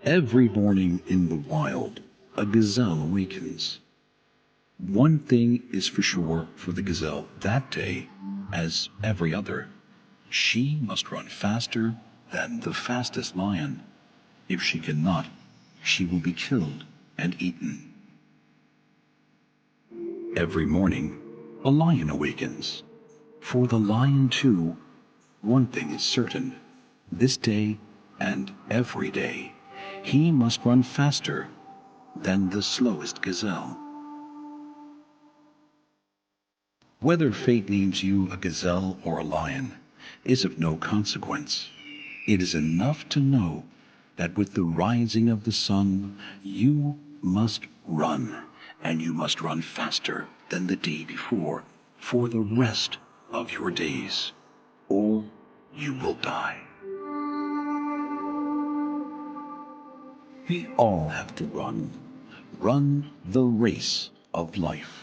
Every morning in the wild, a gazelle awakens. One thing is for sure for the gazelle that day, as every other. She must run faster than the fastest lion. If she cannot, she will be killed and eaten. Every morning, a lion awakens. For the lion, too, one thing is certain. This day and every day, he must run faster than the slowest gazelle. Whether fate names you a gazelle or a lion is of no consequence. It is enough to know that with the rising of the sun, you must run, and you must run faster than the day before for the rest of your days, or you will die. We all have to run the race of life.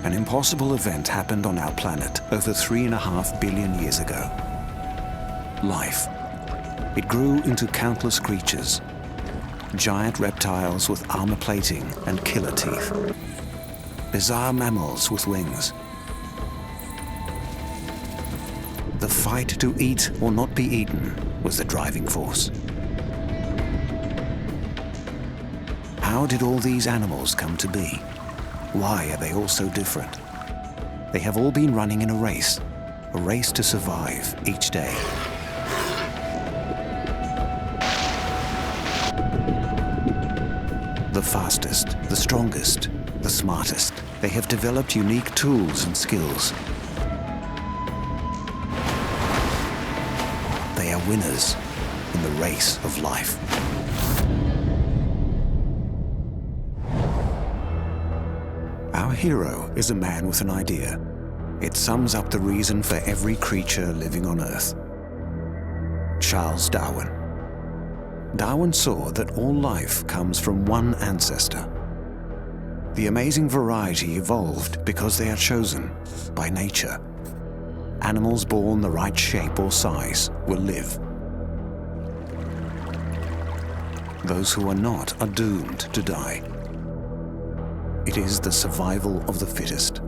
An impossible event happened on our planet over 3.5 billion years ago. Life. It grew into countless creatures. Giant reptiles with armor plating and killer teeth. Bizarre mammals with wings. The fight to eat or not be eaten was the driving force. How did all these animals come to be? Why are they all so different? They have all been running in a race to survive each day. The fastest, the strongest, the smartest. They have developed unique tools and skills. They are winners in the race of life. Our hero is a man with an idea. It sums up the reason for every creature living on Earth. Charles Darwin. Darwin saw that all life comes from one ancestor. The amazing variety evolved because they are chosen by nature. Animals born the right shape or size will live. Those who are not are doomed to die. It is the survival of the fittest.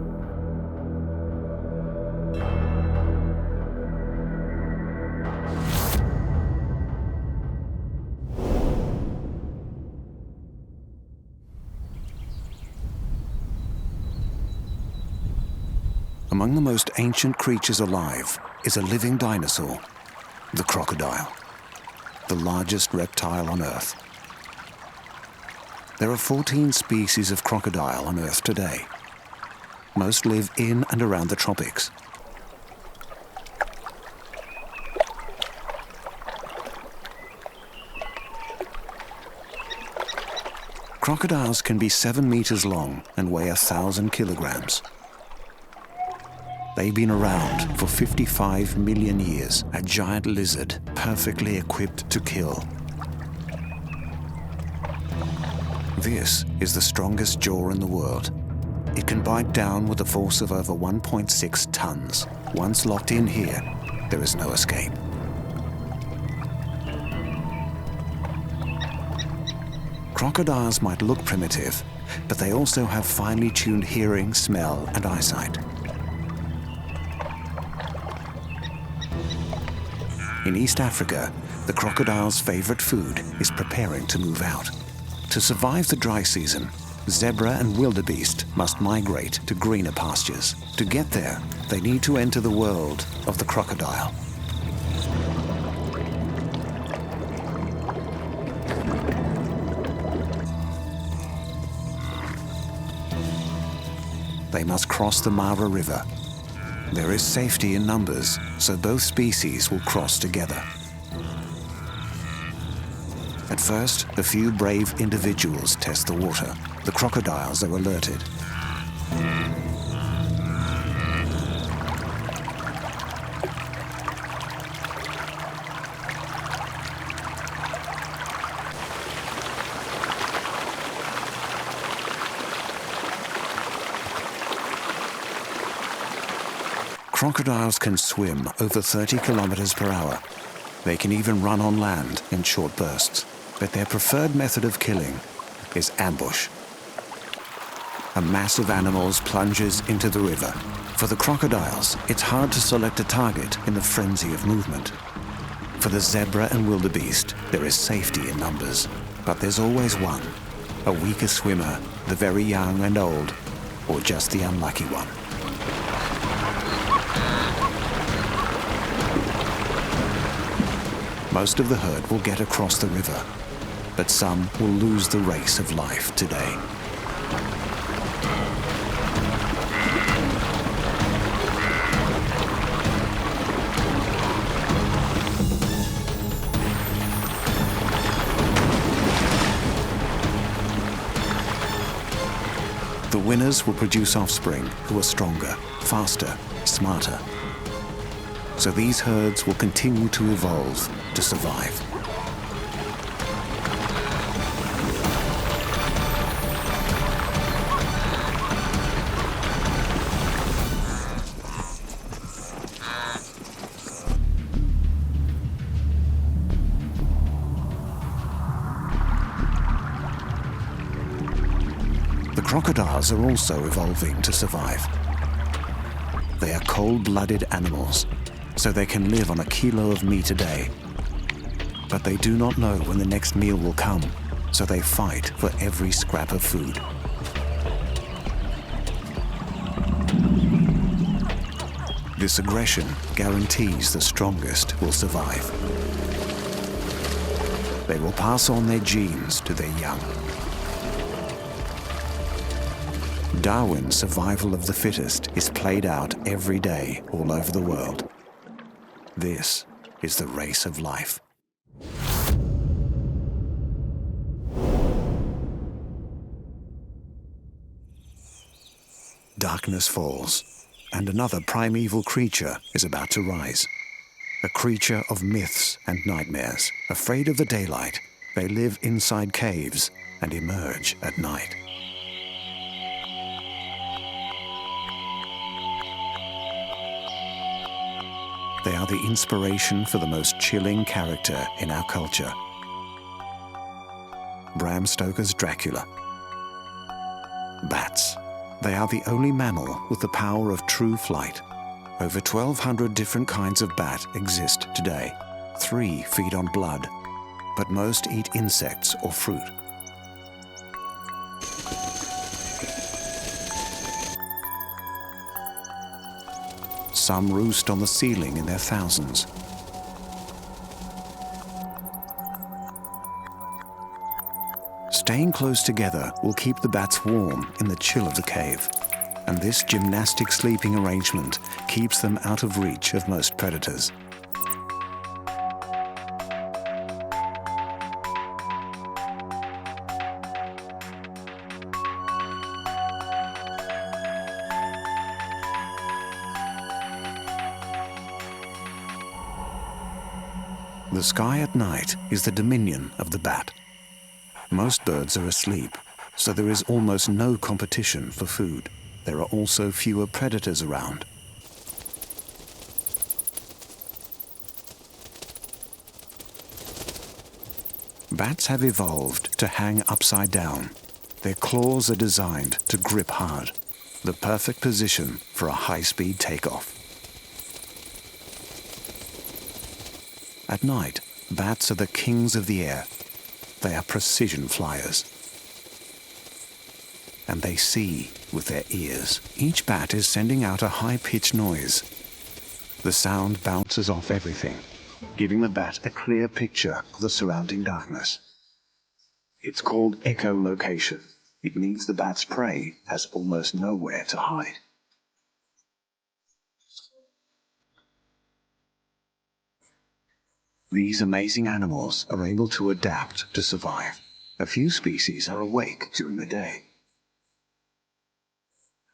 Among the most ancient creatures alive is a living dinosaur, the crocodile, the largest reptile on Earth. There are 14 species of crocodile on Earth today. Most live in and around the tropics. Crocodiles can be 7 meters long and weigh 1,000 kilograms. They've been around for 55 million years, a giant lizard perfectly equipped to kill. This is the strongest jaw in the world. It can bite down with a force of over 1.6 tons. Once locked in here, there is no escape. Crocodiles might look primitive, but they also have finely tuned hearing, smell, and eyesight. In East Africa, the crocodile's favorite food is preparing to move out. To survive the dry season, zebra and wildebeest must migrate to greener pastures. To get there, they need to enter the world of the crocodile. They must cross the Mara River. There is safety in numbers, so both species will cross together. At first, a few brave individuals test the water. The crocodiles are alerted. Crocodiles can swim over 30 kilometers per hour. They can even run on land in short bursts. But their preferred method of killing is ambush. A mass of animals plunges into the river. For the crocodiles, it's hard to select a target in the frenzy of movement. For the zebra and wildebeest, there is safety in numbers. But there's always one, a weaker swimmer, the very young and old, or just the unlucky one. Most of the herd will get across the river, but some will lose the race of life today. The winners will produce offspring who are stronger, faster, smarter. So these herds will continue to evolve to survive. The crocodiles are also evolving to survive. They are cold-blooded animals, so they can live on a kilo of meat a day. But they do not know when the next meal will come, so they fight for every scrap of food. This aggression guarantees the strongest will survive. They will pass on their genes to their young. Darwin's survival of the fittest is played out every day all over the world. This is the race of life. Darkness falls, and another primeval creature is about to rise. A creature of myths and nightmares. Afraid of the daylight, they live inside caves and emerge at night. They are the inspiration for the most chilling character in our culture. Bram Stoker's Dracula. Bats. They are the only mammal with the power of true flight. Over 1,200 different kinds of bat exist today. 3 feed on blood, but most eat insects or fruit. Some roost on the ceiling in their thousands. Staying close together will keep the bats warm in the chill of the cave, and this gymnastic sleeping arrangement keeps them out of reach of most predators. The sky at night is the dominion of the bat. Most birds are asleep, so there is almost no competition for food. There are also fewer predators around. Bats have evolved to hang upside down. Their claws are designed to grip hard, the perfect position for a high-speed takeoff. At night, bats are the kings of the air. They are precision flyers. And they see with their ears. Each bat is sending out a high-pitched noise. The sound bounces off everything, giving the bat a clear picture of the surrounding darkness. It's called echolocation. It means the bat's prey has almost nowhere to hide. These amazing animals are able to adapt to survive. A few species are awake during the day.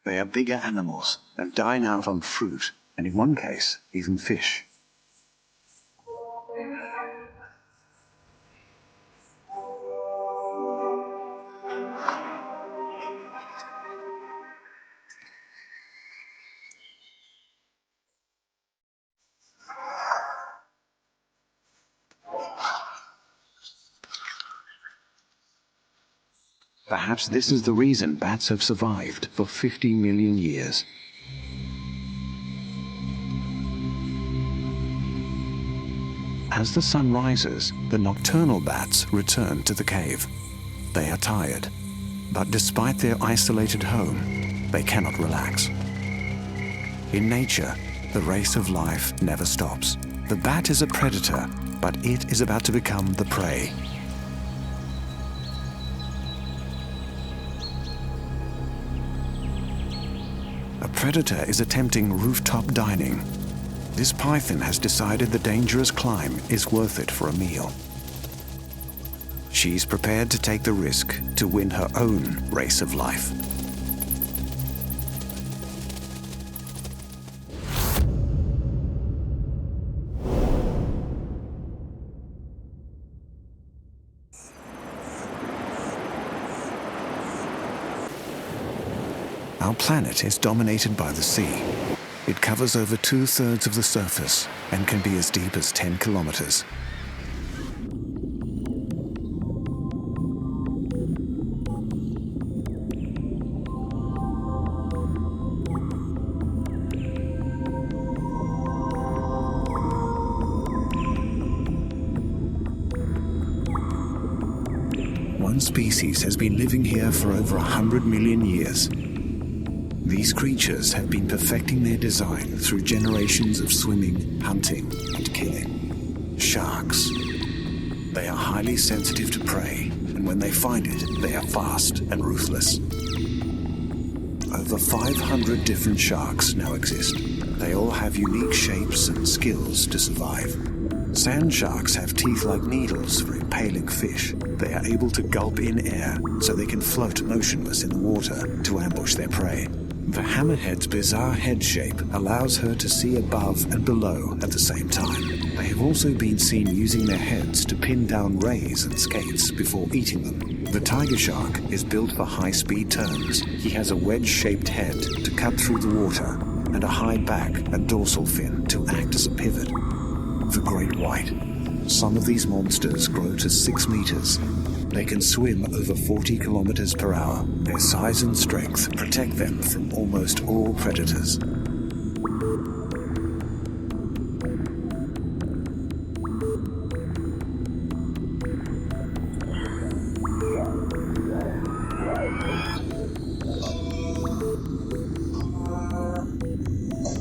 They are bigger animals and dine out on fruit, and in one case, even fish. Perhaps this is the reason bats have survived for 50 million years. As the sun rises, the nocturnal bats return to the cave. They are tired, but despite their isolated home, they cannot relax. In nature, the race of life never stops. The bat is a predator, but it is about to become the prey. A predator is attempting rooftop dining. This python has decided the dangerous climb is worth it for a meal. She's prepared to take the risk to win her own race of life. Our planet is dominated by the sea. It covers over 2/3 of the surface and can be as deep as 10 kilometers. One species has been living here for over 100 million years. These creatures have been perfecting their design through generations of swimming, hunting, and killing. Sharks. They are highly sensitive to prey, and when they find it, they are fast and ruthless. Over 500 different sharks now exist. They all have unique shapes and skills to survive. Sand sharks have teeth like needles for impaling fish. They are able to gulp in air so they can float motionless in the water to ambush their prey. The hammerhead's bizarre head shape allows her to see above and below at the same time. They have also been seen using their heads to pin down rays and skates before eating them. The tiger shark is built for high-speed turns. He has a wedge-shaped head to cut through the water and a high back and dorsal fin to act as a pivot. The great white. Some of these monsters grow to 6 meters. They can swim over 40 kilometers per hour. Their size and strength protect them from almost all predators.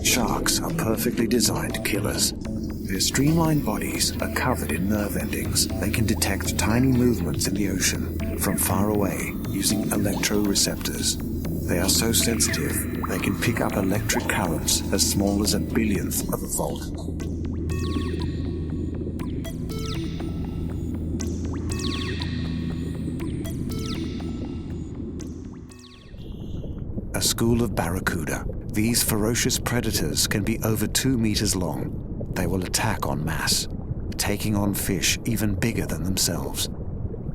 Sharks are perfectly designed killers. Their streamlined bodies are covered in nerve endings. They can detect tiny movements in the ocean from far away using electroreceptors. They are so sensitive, they can pick up electric currents as small as 1/1000th of a volt. A school of barracuda. These ferocious predators can be over 2 meters long. They will attack en masse, taking on fish even bigger than themselves.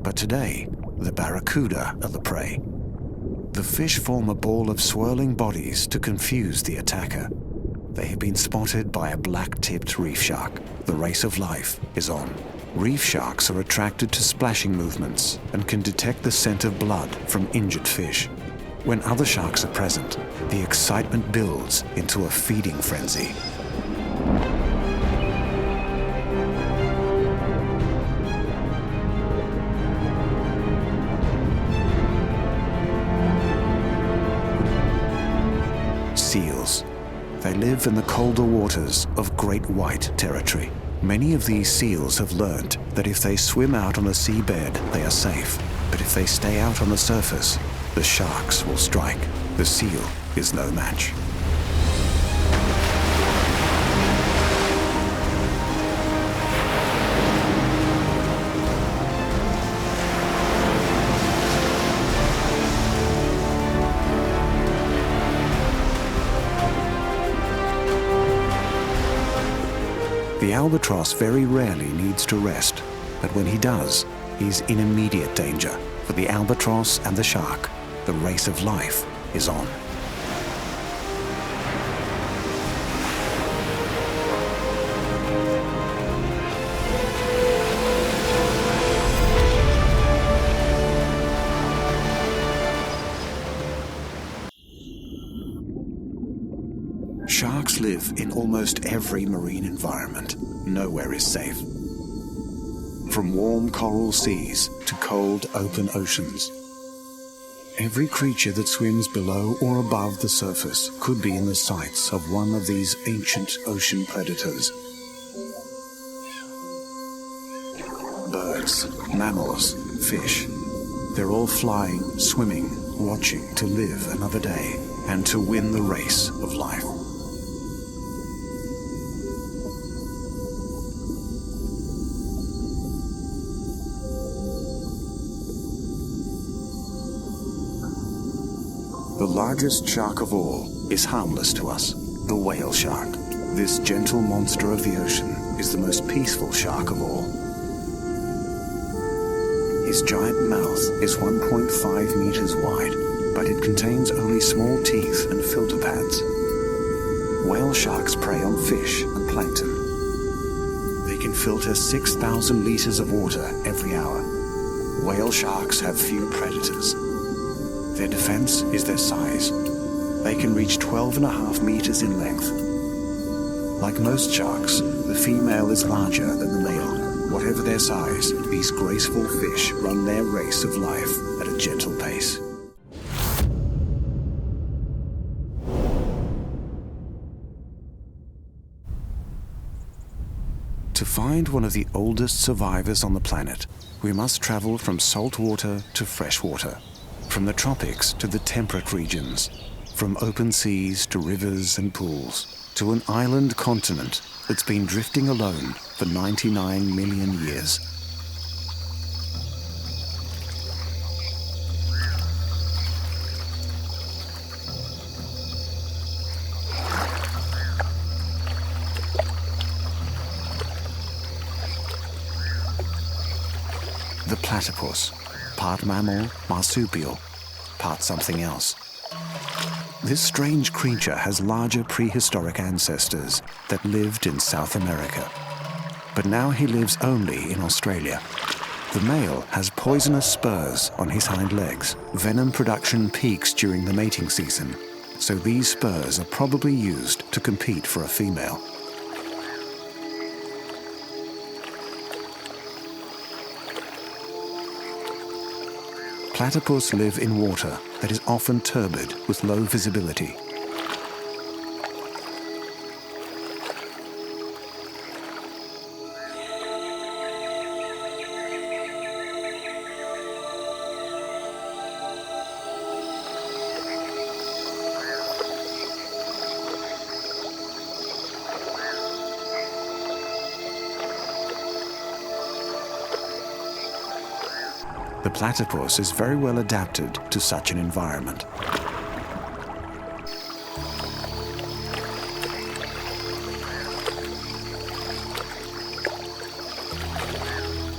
But today, the barracuda are the prey. The fish form a ball of swirling bodies to confuse the attacker. They have been spotted by a black-tipped reef shark. The race of life is on. Reef sharks are attracted to splashing movements and can detect the scent of blood from injured fish. When other sharks are present, the excitement builds into a feeding frenzy. Seals. They live in the colder waters of Great White Territory. Many of these seals have learned that if they swim out on a seabed, they are safe. But if they stay out on the surface, the sharks will strike. The seal is no match. The albatross very rarely needs to rest, but when he does, he's in immediate danger. For the albatross and the shark, the race of life is on. Sharks live in almost every marine environment. Nowhere is safe. From warm coral seas to cold open oceans, every creature that swims below or above the surface could be in the sights of one of these ancient ocean predators. Birds, mammals, fish, they're all flying, swimming, watching to live another day and to win the race of life. The largest shark of all is harmless to us, the whale shark. This gentle monster of the ocean is the most peaceful shark of all. His giant mouth is 1.5 meters wide, but it contains only small teeth and filter pads. Whale sharks prey on fish and plankton. They can filter 6,000 liters of water every hour. Whale sharks have few predators. Their defense is their size. They can reach 12.5 meters in length. Like most sharks, the female is larger than the male. Whatever their size, these graceful fish run their race of life at a gentle pace. To find one of the oldest survivors on the planet, we must travel from salt water to fresh water. From the tropics to the temperate regions, from open seas to rivers and pools, to an island continent that's been drifting alone for 99 million years. The platypus. Part mammal, marsupial, part something else. This strange creature has larger prehistoric ancestors that lived in South America. But now he lives only in Australia. The male has poisonous spurs on his hind legs. Venom production peaks during the mating season, so these spurs are probably used to compete for a female. Platypus live in water that is often turbid with low visibility. The platypus is very well adapted to such an environment.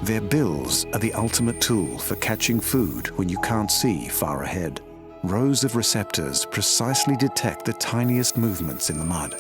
Their bills are the ultimate tool for catching food when you can't see far ahead. Rows of receptors precisely detect the tiniest movements in the mud.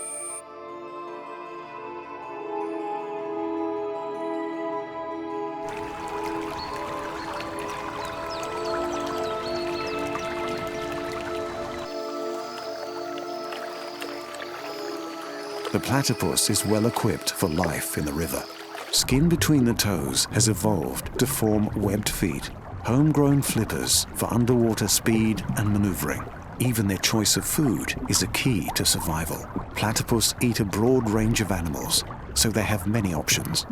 The platypus is well equipped for life in the river. Skin between the toes has evolved to form webbed feet, homegrown flippers for underwater speed and maneuvering. Even their choice of food is a key to survival. Platypus eat a broad range of animals, so they have many options,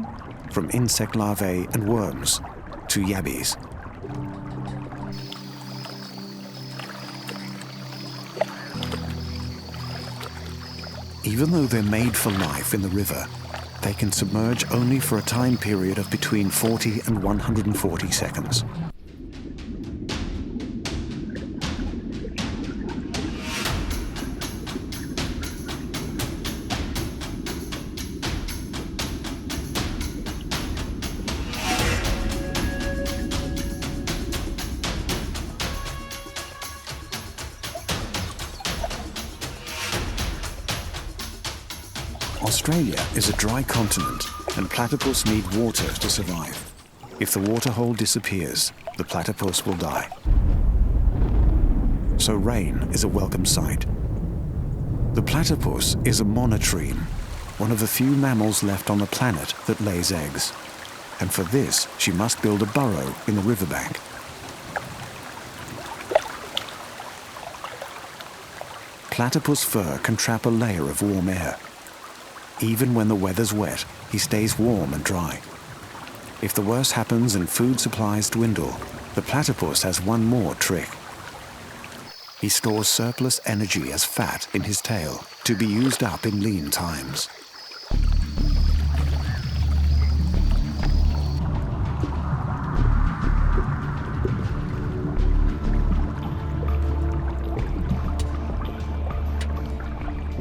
from insect larvae and worms to yabbies. Even though they're made for life in the river, they can submerge only for a time period of between 40 and 140 seconds. Australia is a dry continent, and platypus need water to survive. If the waterhole disappears, the platypus will die. So rain is a welcome sight. The platypus is a monotreme, one of the few mammals left on the planet that lays eggs. And for this, she must build a burrow in the riverbank. Platypus fur can trap a layer of warm air. Even when the weather's wet, he stays warm and dry. If the worst happens and food supplies dwindle, the platypus has one more trick. He stores surplus energy as fat in his tail to be used up in lean times.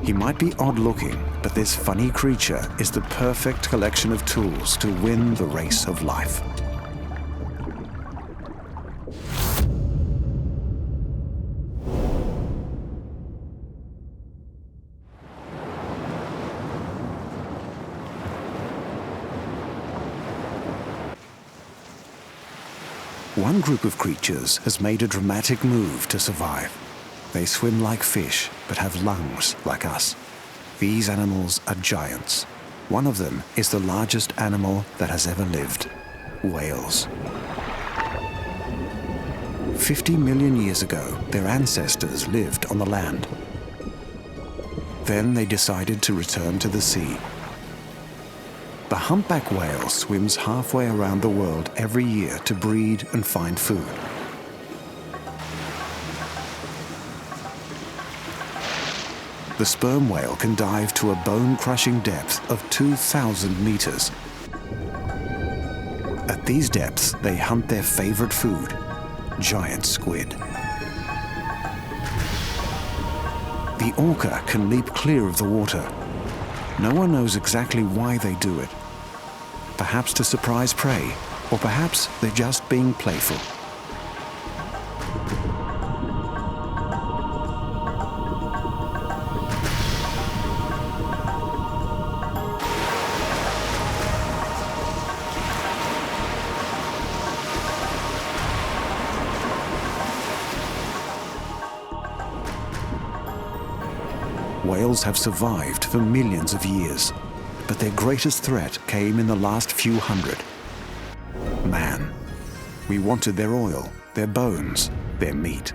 He might be odd-looking, but this funny creature is the perfect collection of tools to win the race of life. One group of creatures has made a dramatic move to survive. They swim like fish, but have lungs like us. These animals are giants. One of them is the largest animal that has ever lived: whales. 50 million years ago, their ancestors lived on the land. Then they decided to return to the sea. The humpback whale swims halfway around the world every year to breed and find food. The sperm whale can dive to a bone-crushing depth of 2,000 meters. At these depths, they hunt their favorite food, giant squid. The orca can leap clear of the water. No one knows exactly why they do it. Perhaps to surprise prey, or perhaps they're just being playful. Whales have survived for millions of years, but their greatest threat came in the last few hundred. Man. We wanted their oil, their bones, their meat,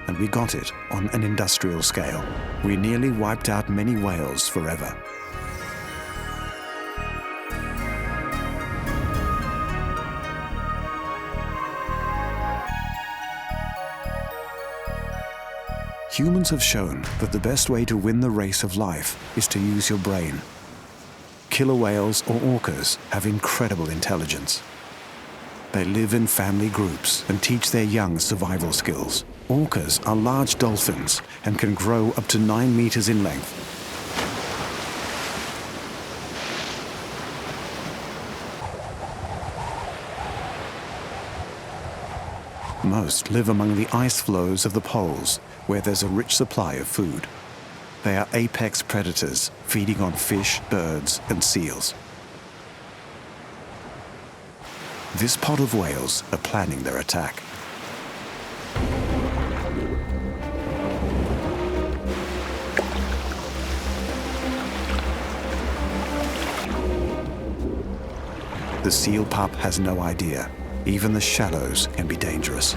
and we got it on an industrial scale. We nearly wiped out many whales forever. Humans have shown that the best way to win the race of life is to use your brain. Killer whales or orcas have incredible intelligence. They live in family groups and teach their young survival skills. Orcas are large dolphins and can grow up to 9 meters in length. Most live among the ice floes of the poles, where there's a rich supply of food. They are apex predators, feeding on fish, birds, and seals. This pod of whales are planning their attack. The seal pup has no idea. Even the shallows can be dangerous.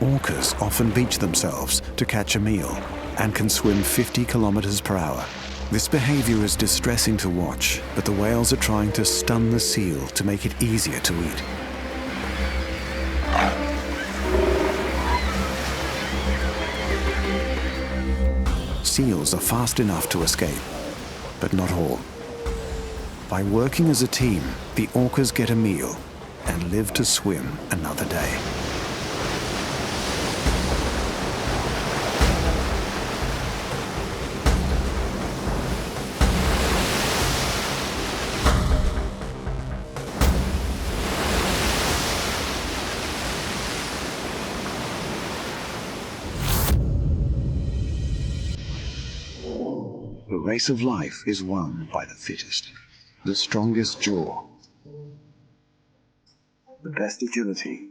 Orcas often beach themselves to catch a meal and can swim 50 kilometers per hour. This behavior is distressing to watch, but the whales are trying to stun the seal to make it easier to eat. Seals are fast enough to escape, but not all. By working as a team, the orcas get a meal and live to swim another day. race of life is won by the fittest, the strongest jaw, the best agility,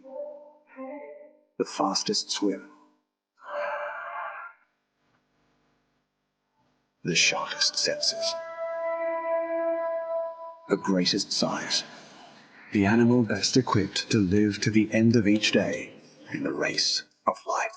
the fastest swim, the sharpest senses, the greatest size, the animal best equipped to live to the end of each day in the race of life.